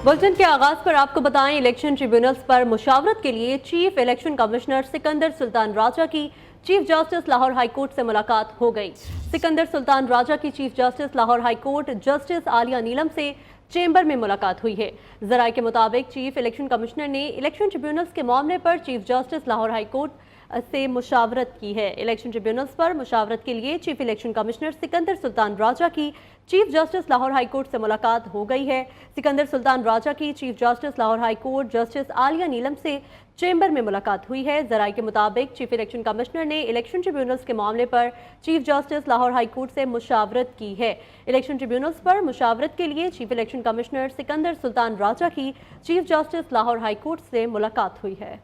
Bulletin के आगाज पर आपको बताएं, इलेक्शन ट्रिब्यूनल्स पर मुशावरत के लिए chief election commissioner Sikandar Sultan Raja की chief justice Lahore high court से मुलाकात हो गई। सिकंदर सुल्तान राजा की chief justice Lahore high court justice Aalia Neelum से चेंबर में मुलाकात हुई है। जराये के मुताबिक चीफ इलेक्शन कमिश्नर ने इलेक्शन ट्रिब्यूनल्स के मामले पर chief justice Lahore high court से मुशावरत की है। इलेक्शन ट्रिब्यूनल्स पर मुशावरत के लिए chief election commissioner Sikandar Sultan Raja की chief justice Lahore high court से मुलाकात हो गई है। सिकंदर सुल्तान राजा की chief justice Lahore high court justice Aalia Neelum से चेंबर में मुलाकात हुई है। जराये के मुताबिक चीफ इलेक्शन कमिश्नर ने इलेक्शन ट्रिब्यूनल्स के मामले पर chief justice Lahore high court से मुशावरत की है। इलेक्शन ट्रिब्यूनल्स पर मुशावरत के लिए chief election commissioner Sikandar Sultan Raja की chief justice Lahore high court से मुलाकात हुई है।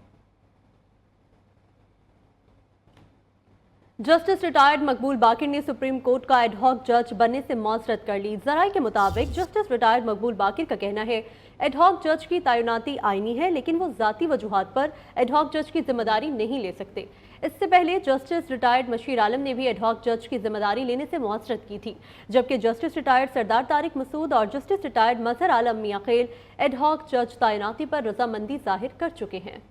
जस्टिस रिटायर्ड मकबूल बाकिर ने सुप्रीम कोर्ट का एडहॉक जज बनने से मौजरत कर ली। जराये के मुताबिक जस्टिस रिटायर्ड मकबूल बाकिर का कहना है एडहॉक जज की तैनाती आईनी है, लेकिन वो ज़ाती वजूहात पर एडहॉक जज की जिम्मेदारी नहीं ले सकते। इससे पहले जस्टिस रिटायर्ड मशीर आलम ने भी एडहॉक जज की जिम्मेदारी लेने से मौजरत की थी, जबकि जस्टिस रिटायर्ड सरदार तारिक मसूद और जस्टिस रिटायर्ड मजहर आलम मियां खेल एडहॉक जज तैनाती पर रजामंदी जाहिर कर चुके हैं।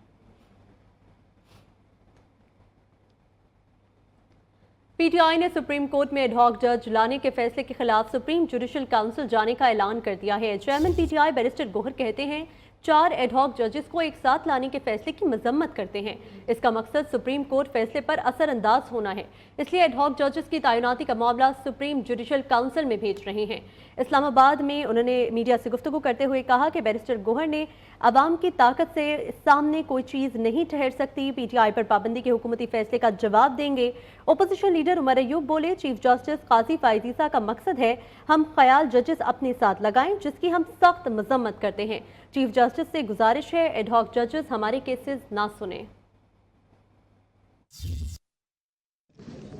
पीटीआई ने सुप्रीम कोर्ट में एडहॉक जज लाने के फैसले के खिलाफ सुप्रीम जुडिशल काउंसिल जाने का ऐलान कर दिया है। चेयरमैन पीटीआई बैरिस्टर गोहर कहते हैं 4 एडहॉक जजेस को एक साथ लाने के फैसले की मजम्मत करते हैं। इसका मकसद सुप्रीम कोर्ट फैसले पर असरअंदाज होना है, इसलिए एडहॉक जजेस की तैनाती का मामला सुप्रीम जुडिशल काउंसिल में भेज रहे हैं। इस्लामाबाद में उन्होंने मीडिया से गुफ्तगू करते हुए कहा कि बैरिस्टर गोहर ने अवाम की ताकत से सामने कोई चीज़ नहीं ठहर सकती। पीटीआई पर पाबंदी के हुकूमती फैसले का जवाब देंगे। ओपोजिशन लीडर उमर अयूब बोले चीफ जस्टिस काजी फायजीसा का मकसद है हम ख्याल जजेस अपने साथ लगाएं, जिसकी हम सख्त मजम्मत करते हैं। चीफ जस्टिस से गुजारिश है एडहॉक जजेस हमारे केसेस ना सुने।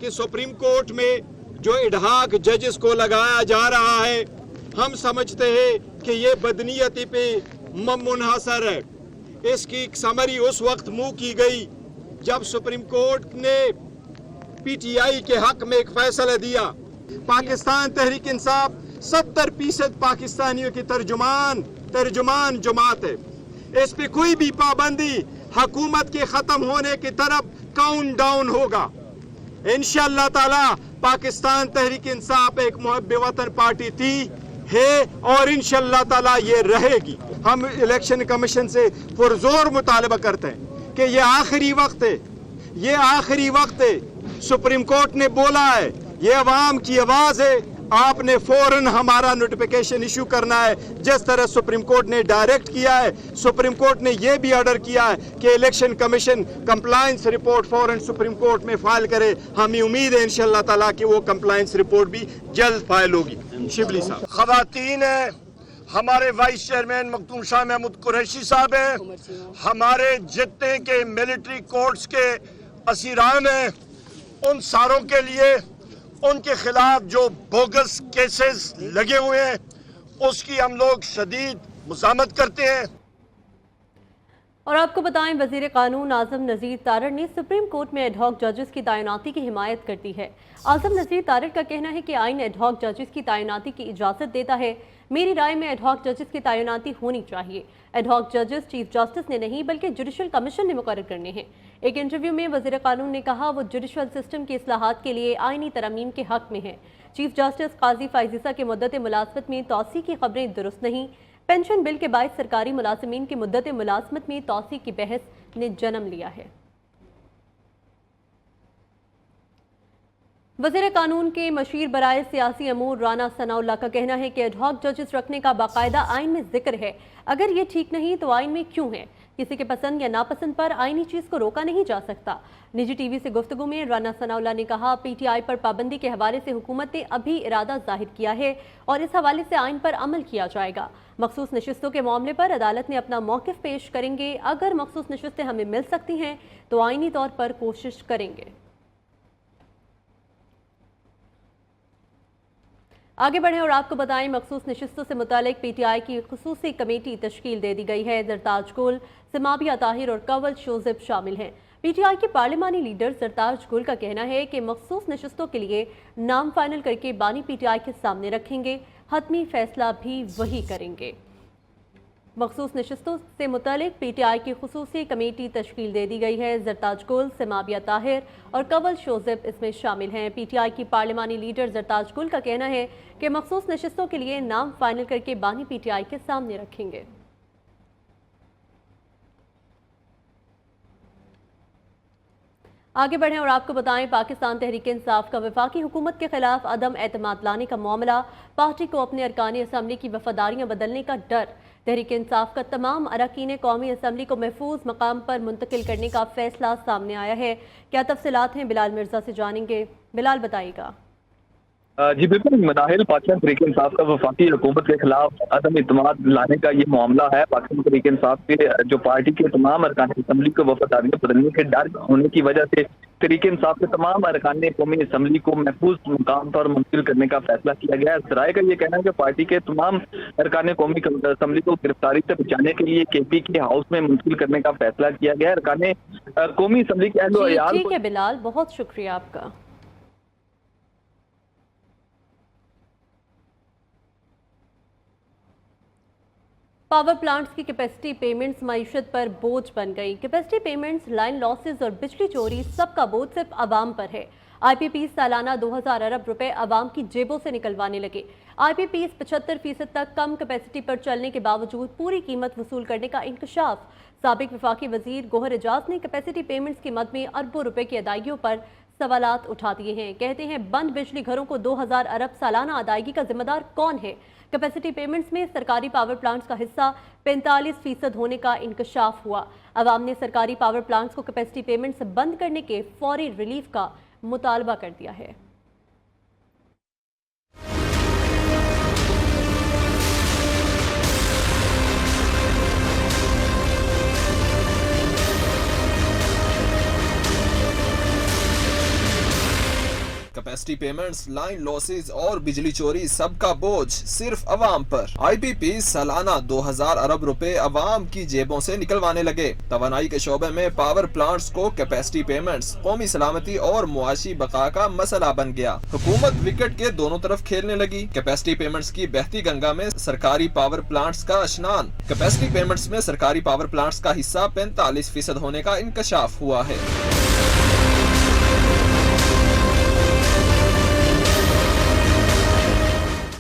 कि सुप्रीम कोर्ट में जो एडहॉक जजेस को लगाया जा रहा है, हम समझते हैं कि ये बदनीयती पे मुनहसर है। इसकी समरी उस वक्त मुंह की गई जब सुप्रीम कोर्ट ने पीटीआई के हक में एक फैसला दिया। पाकिस्तान तहरीक इंसाफ 70% पाकिस्तानियों की तर्जुमान जमात है। इस पे कोई भी पाबंदी हुकूमत के खत्म होने की तरफ काउंट डाउन होगा। इंशाअल्लाह ताला पाकिस्तान तहरीक इंसाफ एक मुहब्बे वतन पार्टी थी, है और इंशाअल्लाह ताला ये रहेगी। हम इलेक्शन कमीशन से पुरजोर मुतालबा करते हैं कि ये आखिरी वक्त है, ये आखिरी वक्त है। सुप्रीम कोर्ट ने बोला है ये अवाम की आवाज़ है, आपने फौरन हमारा नोटिफिकेशन इशू करना है, जिस तरह सुप्रीम कोर्ट ने डायरेक्ट किया है। सुप्रीम कोर्ट ने यह भी ऑर्डर किया है कि इलेक्शन कमीशन कंप्लायंस रिपोर्ट फौरन सुप्रीम कोर्ट में फाइल करे। हमें उम्मीद है इंशाअल्लाह ताला कि वो कंप्लायंस रिपोर्ट भी जल्द फाइल होगी। शिबली साहब खवातीन है, हमारे वाइस चेयरमैन मखदूम शाह महमूद कुरैशी साहब हैं, हमारे जितने के मिलिट्री कोर्ट्स के असीरान हैं, उन सारों के लिए उनके खिलाफ जो बोगस केसेस लगे हुए हैं उसकी हम लोग शदीद मुज़ामत करते हैं। और आपको बताएं वजीर कानून आजम नज़ीर तारड़ ने सुप्रीम कोर्ट में एडहॉक जजेस की तैनाती की हिमायत कर दी है। आजम नज़ीर तारड़ का कहना है कि आइन एडहॉक जजेस की तैनाती की इजाज़त देता है। मेरी राय में एडहॉक जजेस की तैनाती होनी चाहिए। एडहॉक जजेस चीफ जस्टिस ने नहीं बल्कि जुडिशल कमीशन ने मुकर्रर करने हैं। एक इंटरव्यू में वजीर कानून ने कहा वो जुडिशल सिस्टम की इस्लाहात के लिए आइनी तरमीम के हक में है। चीफ जस्टिस काजी फायजीसा की मुद्दत मुलाजमत में तोसी की खबरें दुरुस्त नहीं। पेंशन बिल के बायस सरकारी मुलाजिमीन की मुद्दत मुलाजमत में तोसी की बहस ने जन्म लिया है। वज़ीर कानून के मशीर बराए सियासी अमूर राना सनाउल्लाह का कहना है कि एडहॉक जजेस रखने का बाकायदा आइन में जिक्र है। अगर ये ठीक नहीं तो आइन में क्यों है? किसी के पसंद या नापसंद पर आइनी चीज़ को रोका नहीं जा सकता। निजी टीवी से गुफ्तगू में राना सनाउल्लाह ने कहा पीटीआई पर पाबंदी के हवाले से हुकूमत ने अभी इरादा जाहिर किया है और इस हवाले से आइन पर अमल किया जाएगा। मखसूस नशिस्तों के मामले पर अदालत ने अपना मौक़िफ़ पेश करेंगे। अगर मखसूस नशिस्तें हमें मिल सकती हैं तो आइनी तौर पर कोशिश करेंगे। आगे बढ़ें और आपको बताएं मखसूस नशिस्तों से मुतालिक पीटीआई की खुसूसी कमेटी तश्कील दे दी गई है। जरताज गुल, सिमाबिया ताहिर और कंवल शोज़िब शामिल हैं। पीटीआई के पार्लिमानी लीडर जरताज गुल का कहना है कि मखसूस नशिस्तों के लिए नाम फाइनल करके बानी पीटीआई के सामने रखेंगे, हतमी फैसला भी वही करेंगे। मखसूस नशिस्तों से मुतालिक PTI की खुसूसी कमेटी तश्कील दे दी गई है। जरताज गुल, समाबिया ताहिर और कवल शोजिब इसमें शामिल हैं। PTI की पार्लिमानी लीडर जरताज गुल का कहना है कि मखसूस नशिस्तों के लिए नाम फाइनल करके बानी PTI के सामने रखेंगे। आगे बढ़ें और आपको बताएं, पाकिस्तान तहरीक इंसाफ का वफाकी हुकूमत के खिलाफ अदम एतमाद लाने का मामला, पार्टी को अपने अरकानी असम्बली की वफादारियां बदलने का डर। तहरीक इंसाफ का तमाम अरकान कौमी असम्बली को महफूज मकाम पर मुंतकिल करने का फैसला सामने आया है। क्या तफसीलात हैं, बिलाल मिर्जा से जानेंगे। बिलाल बताइएगा। जी बिल्कुल, मदाहिल पाकिस्तान तहरीक इंसाफ का वफाकी हुकूमत के खिलाफ अदम इत्मीनान लाने का ये मामला है। पाकिस्तान तहरीक इंसाफ के जो पार्टी के तमाम अरकान असम्बली को वफादारियां बदलने के डर होने की वजह से तहरीक इंसाफ के तमाम अरकान कौमी असम्बली को महफूज मुकाम पर मुंतकिल करने का फैसला किया गया है। सराय का ये कहना है कि पार्टी के तमाम अरकान कौमी असम्बली को गिरफ्तारी से बचाने के लिए KP के हाउस में मुंतकिल करने का फैसला किया गया है। अरकान कौमी असम्बली के ठीक है बिलाल, बहुत शुक्रिया आपका। पावर प्लांट्स की कैपेसिटी पेमेंट्स मईशत पर बोझ बन गई। कैपेसिटी पेमेंट्स, लाइन लॉसेस और बिजली चोरी, सबका बोझ सिर्फ आवाम पर है। IPPs सालाना 2000 अरब रुपए आवाम की जेबों से निकलवाने लगे। IPPs 75% तक कम कैपेसिटी पर चलने के बावजूद पूरी कीमत वसूल करने का इंकशाफ। साबिक वफाकी वजीर गौहर एजाज ने कैपेसिटी पेमेंट्स की मद में अरबों रुपए की अदायगियों पर सवालात उठा दिए हैं। कहते हैं बंद बिजली घरों को 2000 अरब सालाना अदायगी का जिम्मेदार कौन है। कैपेसिटी पेमेंट्स में सरकारी पावर प्लांट्स का हिस्सा 45% होने का इंकशाफ हुआ। अवाम ने सरकारी पावर प्लांट्स को कैपेसिटी पेमेंट्स बंद करने के फौरी रिलीफ का मुतालबा कर दिया है। कैपेसिटी पेमेंट्स, लाइन लॉसेस और बिजली चोरी, सबका बोझ सिर्फ अवाम पर। IPPs सालाना 2000 अरब रुपए अवाम की जेबों से निकलवाने लगे। तवानाई के शोबे में पावर प्लांट्स को कैपेसिटी पेमेंट्स कौमी सलामती और मुआशी बका का मसला बन गया। हुकूमत विकेट के दोनों तरफ खेलने लगी। कैपेसिटी पेमेंट्स की बहती गंगा में सरकारी पावर प्लांट्स का स्नान। कैपेसिटी पेमेंट्स में सरकारी पावर प्लांट्स का हिस्सा 45% होने का इंकशाफ हुआ है।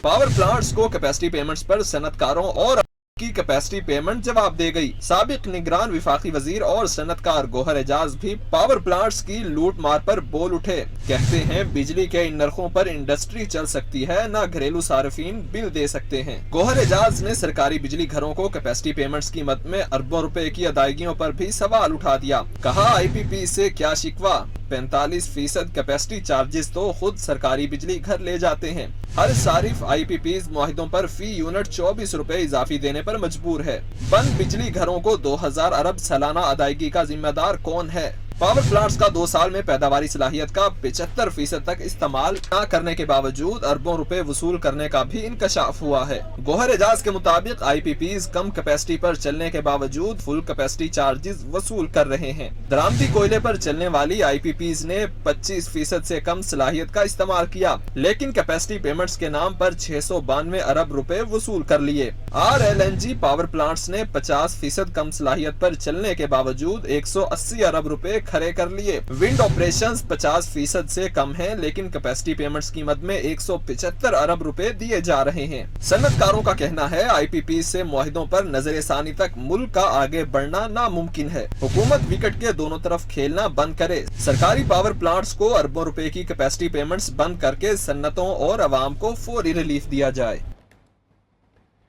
पावर प्लांट्स को कैपेसिटी पेमेंट्स पर सनतकारों और की कैपेसिटी पेमेंट जवाब दे गई। साबिक निगरान विफाकी वजीर और सनतकार गौहर एजाज भी पावर प्लांट्स की लूट मार पर बोल उठे। कहते हैं बिजली के इन नरखों पर इंडस्ट्री चल सकती है, न घरेलू सार्फिन बिल दे सकते हैं। गौहर एजाज ने सरकारी बिजली घरों को कैपेसिटी पेमेंट्स की मद में अरबों रुपए की अदायगियों पर भी सवाल उठा दिया। कहा IPP से क्या शिकवा, 45% कैपेसिटी चार्जेस तो खुद सरकारी बिजली घर ले जाते हैं। हर सारिफ IPPs मुआहिदों पर फी यूनिट 24 रुपए इजाफी देने पर मजबूर है। बंद बिजली घरों को 2000 अरब सालाना अदायगी का जिम्मेदार कौन है। पावर प्लांट्स का 2 साल में पैदावारी सलाहियत का 75% तक इस्तेमाल न करने के बावजूद अरबों रुपए वसूल करने का भी इंकशाफ हुआ है। गौहर एजाज के मुताबिक IPPs कम कैपेसिटी पर चलने के बावजूद फुल कैपेसिटी चार्जेस वसूल कर रहे हैं। दरामदी कोयले पर चलने वाली IPPs ने 25% से कम सलाहियत का इस्तेमाल किया, लेकिन कैपेसिटी पेमेंट्स के नाम पर 692 अरब रुपए वसूल कर लिए। RLNG पावर प्लांट्स ने 50% कम सलाहियत पर चलने के बावजूद 180 अरब रुपए खरे कर लिए। विंड ऑपरेशंस 50% से कम हैं, लेकिन कैपेसिटी पेमेंट्स की मद में 175 अरब रुपए दिए जा रहे हैं। सनतकारों का कहना है IPP से मुआहिदों पर नजरसानी तक मुल्क का आगे बढ़ना नामुमकिन है। हुकूमत विकेट के दोनों तरफ खेलना बंद करे। सरकारी पावर प्लांट्स को अरबों रुपए की कैपेसिटी पेमेंट्स बंद करके सन्नतों और अवाम को फौरी रिलीफ दिया जाए।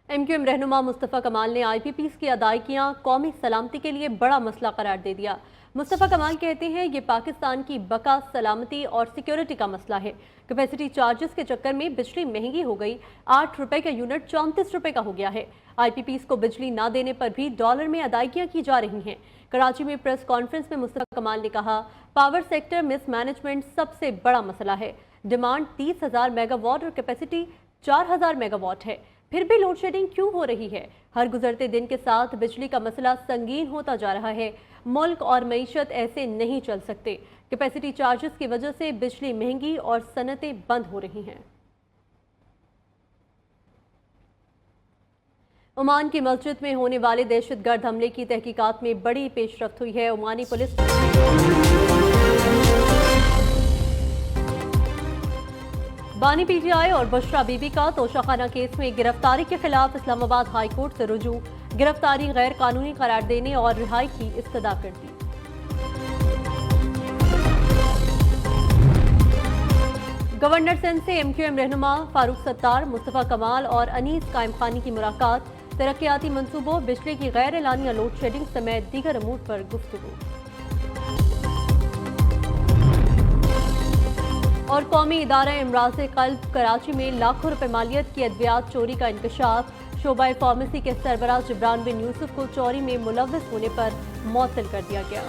MQM रहनुमा मुस्तफ़ा कमाल ने IPPs की अदायगियां कौमी सलामती के लिए बड़ा मसला करार दे दिया। मुस्तफ़ा कमाल कहते हैं ये पाकिस्तान की बका, सलामती और सिक्योरिटी का मसला है। कैपेसिटी चार्जेस के चक्कर में बिजली महंगी हो गई। 8 रुपए का यूनिट 34 रुपए का हो गया है। IPPs को बिजली ना देने पर भी डॉलर में अदायगियां की जा रही हैं। कराची में प्रेस कॉन्फ्रेंस में मुस्तफ़ा कमाल ने कहा, पावर सेक्टर मिसमैनेजमेंट सबसे बड़ा मसला है। डिमांड 30,000 मेगावाट और कैपेसिटी 4,000 मेगावाट है, फिर भी लोड शेडिंग क्यों हो रही है। हर गुजरते दिन के साथ बिजली का मसला संगीन होता जा रहा है। मुल्क और मईशत ऐसे नहीं चल सकते। कैपेसिटी चार्जेस की वजह से बिजली महंगी और सनतें बंद हो रही हैं। ओमान की मस्जिद में होने वाले दहशतगर्द हमले की तहकीकात में बड़ी पेशरफ्त हुई है। ओमानी पुलिस बानी पीटीआई और बुशरा बीबी का तोशाखाना केस में गिरफ्तारी के खिलाफ इस्लामाबाद हाई कोर्ट से रुजू, गिरफ्तारी गैर कानूनी करार देने और रिहाई की इस्तदा कर दी। गवर्नर सिंध से एमक्यूएम रहनुमा फारूक सत्तार, मुस्तफा कमाल और अनीस कायम खानी की मुलाकात, तरक्याती मंसूबों, बिजली की गैर एलानिया लोड शेडिंग समेत दीगर अमूर पर गुफ्तगू। और कौमी इदारा इमराज़ क़ल्ब कराची में लाखों रुपए मालियत की अद्वियात चोरी का इंकशाफ, शोबा फार्मेसी के सरबराह जिब्रान बिन यूसुफ को चोरी में मुलव्वस होने पर मुअत्तल कर दिया गया।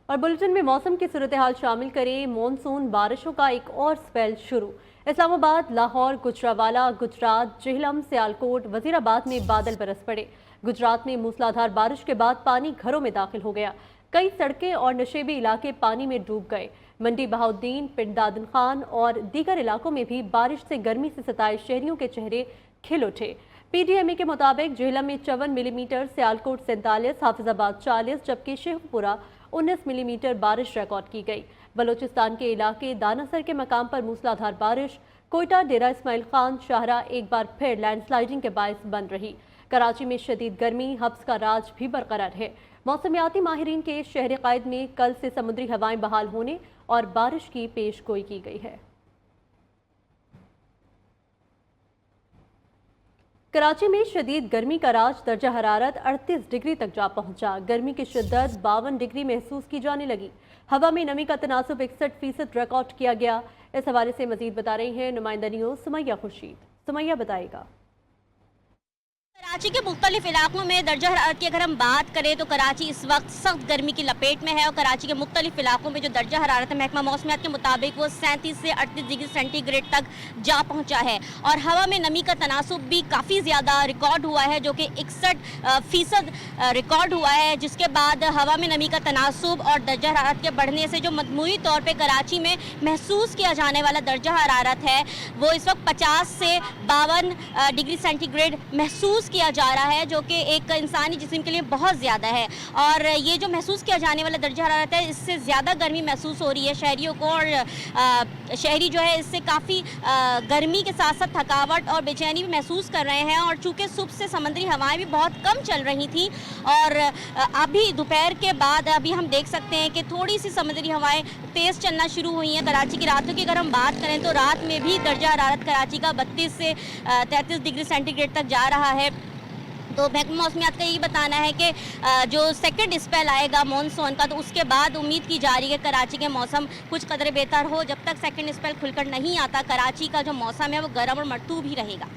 और बुलेटिन में मौसम की सूरत हाल शामिल करें। मॉनसून बारिशों का एक और स्पेल शुरू। इस्लामाबाद, लाहौर, गुजरावाला, गुजरात, जेहलम, सियालकोट, वजीराबाद में बादल बरस पड़े। गुजरात में मूसलाधार बारिश के बाद पानी घरों में दाखिल हो गया। कई सड़कें और नशेबी इलाके पानी में डूब गए। मंडी बहाउद्दीन, पिंड दादन खान और दीगर इलाकों में भी बारिश से गर्मी से सताए शहरियों के चेहरे खिल उठे। पीडीएमए के मुताबिक जेहलम में 54 मिलीमीटर, सियालकोट 47, हाफिजाबाद 40, जबकि शेखपुरा 19 मिलीमीटर बारिश रिकॉर्ड की गई। बलोचिस्तान के इलाके दानासर के मकाम पर मूसलाधार बारिश। कोयटा, डेरा इस्माइल खान, शाहरा एक बार फिर लैंडस्लाइडिंग के बायस बंद रही। कराची में शदीद गर्मी, हब्स का राज भी बरकरार है। मौसमियाती माहिरीन के शहर कायद में कल से समुद्री हवाएं बहाल होने और बारिश की पेशगोई की गई है। कराची में शदीद गर्मी का राज, दर्जा हरारत 38 डिग्री तक जा पहुंचा। गर्मी की शिद्दत 52 डिग्री महसूस की जाने लगी। हवा में नमी का तनासुब 61% रिकॉर्ड किया गया। इस हवाले से मजीद बता रही हैं नुमाइंदा न्यूज़ सुमैया खुर्शीद। सुमैया बताएगा। कराची के मुख्तलिफ इलाकों में दर्जा हरारत की अगर हम बात करें तो कराची इस वक्त सख्त गर्मी की लपेट में है और कराची के मुख्तलिफ इलाकों में जो दर्जा हरारत है महकमा मौसमियात के मुताबिक वो 37 से 38 डिग्री सेंटीग्रेड तक जा पहुंचा है। और हवा में नमी का तनासुब भी काफ़ी ज़्यादा रिकॉर्ड हुआ है, जो कि 61% रिकॉर्ड हुआ है, जिसके बाद हवा में नमी का तनासुब और दर्जा हरारत के बढ़ने से जो मजमूई तौर पर कराची में महसूस किया जाने वाला दर्जा हरारत है वो इस वक्त 50 से 52 डिग्री सेंटीग्रेड महसूस किया जा रहा है, जो कि एक इंसानी जिस्म के लिए बहुत ज़्यादा है। और ये जो महसूस किया जाने वाला दर्जा हरारत है इससे ज़्यादा गर्मी महसूस हो रही है शहरियों को। और शहरी जो है इससे काफ़ी गर्मी के साथ साथ थकावट और बेचैनी भी महसूस कर रहे हैं। और चूँकि सुबह से समुद्री हवाएं भी बहुत कम चल रही थी और अभी दोपहर के बाद अभी हम देख सकते हैं कि थोड़ी सी समुद्री हवाएं तेज़ चलना शुरू हुई हैं। कराची की रातों की अगर हम बात करें तो रात में भी दर्जा हरारत कराची का 32 से 33 डिग्री सेंटीग्रेड तक जा रहा है। तो महकमा मौसमियात का यही बताना है कि जो सेकंड स्पेल आएगा मॉनसून का तो उसके बाद उम्मीद की जा रही है कराची के मौसम कुछ कदर बेहतर हो। जब तक सेकंड स्पेल खुलकर नहीं आता कराची का जो मौसम है वो गर्म और मरतूब ही रहेगा।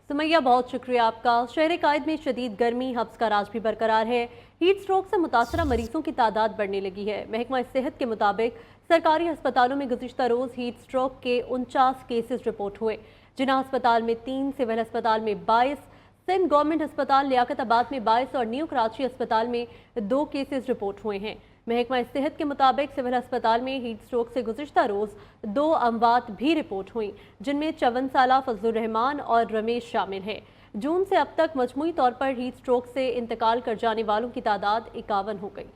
सुमैया बहुत शुक्रिया आपका। शहर कायद में शदीद गर्मी, हब्स का राज भी बरकरार है। हीट स्ट्रोक से मुतासरा मरीजों की तादाद बढ़ने लगी है। महकमा सेहत के मुताबिक सरकारी अस्पतालों में गुज़िश्ता रोज़ हीट स्ट्रोक के 49 केसेस रिपोर्ट हुए। जिना अस्पताल में 3, सिविल अस्पताल में 22, सिंध गवर्नमेंट अस्पताल लियाकताबाद में 22 और न्यू कराची अस्पताल में 2 केसेस रिपोर्ट हुए हैं। महकमा सेहत के मुताबिक सिविल अस्पताल में हीट स्ट्रोक से गुज़िश्ता रोज़ 2 अमवात भी रिपोर्ट हुई, जिनमें 54 साला फजलुर रहमान और रमेश शामिल हैं। जून से अब तक मजमूई तौर पर हीट स्ट्रोक से इंतकाल कर जाने वालों की तादाद 51 हो गई।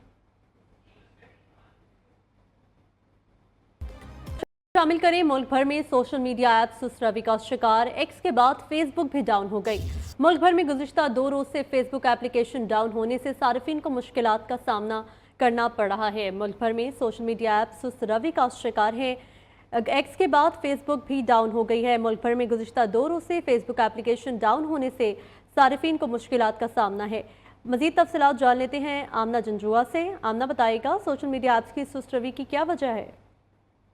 शामिल करें मुल्क भर में सोशल मीडिया ऐप सुस्त रवि का शिकार। एक्स के बाद फेसबुक भी डाउन हो गई। मुल्क भर में गुज़िश्ता 2 रोज से फेसबुक एप्लीकेशन डाउन होने से सार्फिन को मुश्किलात का सामना करना पड़ रहा है। मुल्क भर में सोशल मीडिया ऐप सुस्त रवि का शिकार है। एक्स के बाद फेसबुक भी डाउन हो गई है। मुल्क भर में गुज़िश्ता 2 रोज से फेसबुक एप्लीकेशन डाउन होने से सार्फिन को मुश्किलात का सामना है। मज़ीद तफसीलात जान लेते हैं आमना जंजुआ से। आमना बताएगा सोशल मीडिया ऐप्स की सुस्त रवि की क्या वजह है?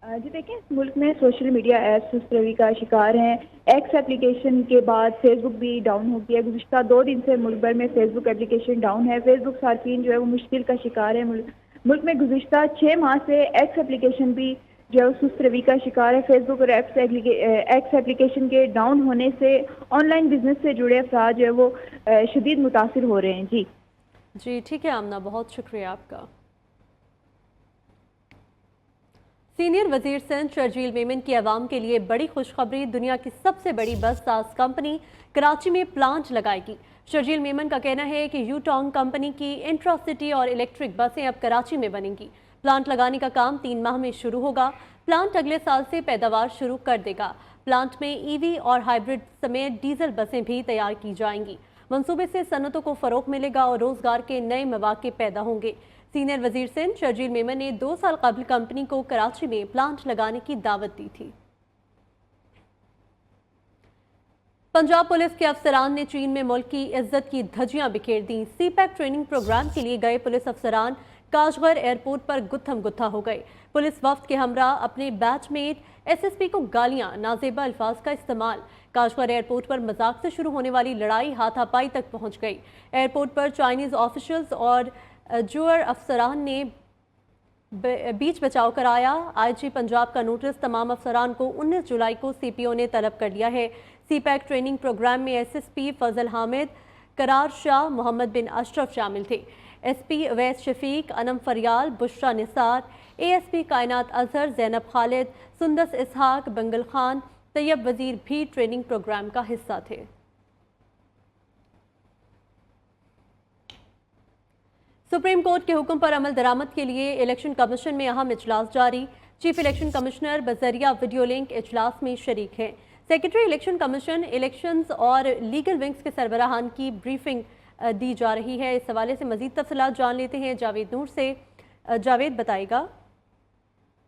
जी देखिए, मुल्क में सोशल मीडिया ऐप सुस्त रवि का शिकार हैं। एक्स एप्लीकेशन के बाद फेसबुक भी डाउन हो गया। गुज़िश्ता 2 दिन से मुल्क भर में फेसबुक एप्लीकेशन डाउन है। फेसबुक सार्फिन जो है वो मुश्किल का शिकार है। मुल्क में गुज़िश्ता 6 माह से एक्स एप्लीकेशन भी जो है सुस्त रवि का शिकार है। फेसबुक और एक्स एप्लीकेशन के डाउन होने से ऑनलाइन बिजनेस से जुड़े अफराद जो है वो शदीद मुतासिर हो रहे हैं। जी ठीक है आमना, बहुत शुक्रिया आपका। सीनियर वजीर सिंध शर्जील मेमन की आवाम के लिए बड़ी खुशखबरी। दुनिया की सबसे बड़ी बस साज कंपनी कराची में प्लांट लगाएगी। शर्जील मेमन का कहना है कि यूटोंग कंपनी की इंट्रासिटी और इलेक्ट्रिक बसें अब कराची में बनेंगी। प्लांट लगाने का काम 3 माह में शुरू होगा। प्लांट अगले साल से पैदावार शुरू कर देगा। प्लांट में ईवी और हाइब्रिड समेत डीजल बसें भी तैयार की जाएंगी। मंसूबे से सनतों को फरोग मिलेगा और रोजगार के नए मौके पैदा होंगे। सीनियर वजीर सिंध शर्जील मेमन ने 2 साल कबल कंपनी को कराची में प्लांट लगाने की दावत दी थी। पंजाब पुलिस के अफसरान ने चीन में मुल्क की इज्जत की धज्जियां बिखेर दी। सीपैक ट्रेनिंग प्रोग्राम के लिए गए पुलिस अफसरान काशगर एयरपोर्ट पर गुत्थम गुत्था हो गए। पुलिस वफ्द के हमरा अपने बैचमेट एसएसपी को गालियां, नाजेबा अल्फाज का इस्तेमाल। काशगर एयरपोर्ट पर मजाक से शुरू होने वाली लड़ाई हाथापाई तक पहुंच गई। एयरपोर्ट पर चाइनीज ऑफिशियल्स और जुअर अफसरान ने बीच बचाव कराया। आईजी पंजाब का नोटिस तमाम अफसरान को 19 जुलाई को सीपीओ ने तलब कर लिया है। सीपैक ट्रेनिंग प्रोग्राम में एसएसपी फजल हामिद, करार शाह, मोहम्मद बिन अशरफ शामिल थे। एसपी अवैस शफीक, अनम फरियाल, बुशरा निसार, एएसपी कायनात अजहर, जैनब खालिद, सुंदस इसहाक, बंगल खान, तैयब वजीर भी ट्रेनिंग प्रोग्राम का हिस्सा थे। सुप्रीम कोर्ट के हुक्म पर अमल दरामद के लिए इलेक्शन कमीशन में अहम इजलास जारी। चीफ इलेक्शन कमिश्नर बजरिया वीडियो लिंक इजलास में शरीक हैं। सेक्रेटरी इलेक्शन कमीशन, इलेक्शंस और लीगल विंग्स के सरबराहान की ब्रीफिंग दी जा रही है। इस हवाले से मजीद तफसीलात जान लेते हैं जावेद नूर से। जावेद बताएगा।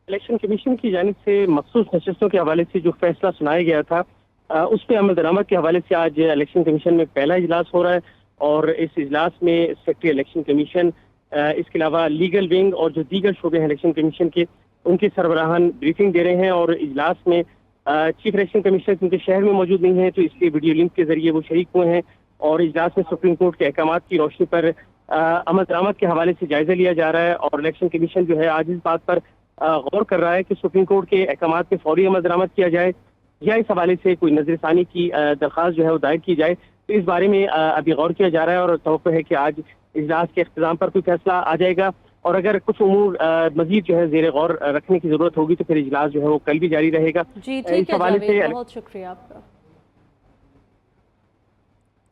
इलेक्शन कमीशन की जानिब से मखसूस नशस्तों के हवाले से जो फैसला सुनाया गया था, उस पर अमल दरामद के हवाले से आज इलेक्शन कमीशन में पहला इजलास हो रहा है और इस इजलास में सेक्रेटरी इलेक्शन कमीशन, इसके अलावा लीगल विंग और जो दीगर शोबे हैं इलेक्शन कमीशन के, उनके सरबराहान ब्रीफिंग दे रहे हैं। और इजलास में चीफ इलेक्शन कमिश्नर क्योंकि शहर में मौजूद नहीं है तो इसलिए वीडियो लिंक के जरिए वो शरीक हुए हैं और इजलास में सुप्रीम कोर्ट के अहकाम की रोशनी पर अमल दरामद के हवाले से जायजा लिया जा रहा है। और इलेक्शन कमीशन जो है आज इस बात पर गौर कर रहा है कि सुप्रीम कोर्ट के अहकाम पे फौरी अमल दरामद किया जाए या इस हवाले से कोई नजरसानी की दरख्वास्त जो है वो दायर की जाए। तो इस बारे में अभी गौर किया जा रहा है और तवक्को है कि आज इजलास के इख्तिताम पर कोई फैसला आ जाएगा। और अगर कुछ उमूर मजीद जो है ज़ेरे गौर रखने की जरूरत होगी तो फिर इजलास जो है वो कल भी जारी रहेगा। जी ठीक है, बहुत शुक्रिया आपका।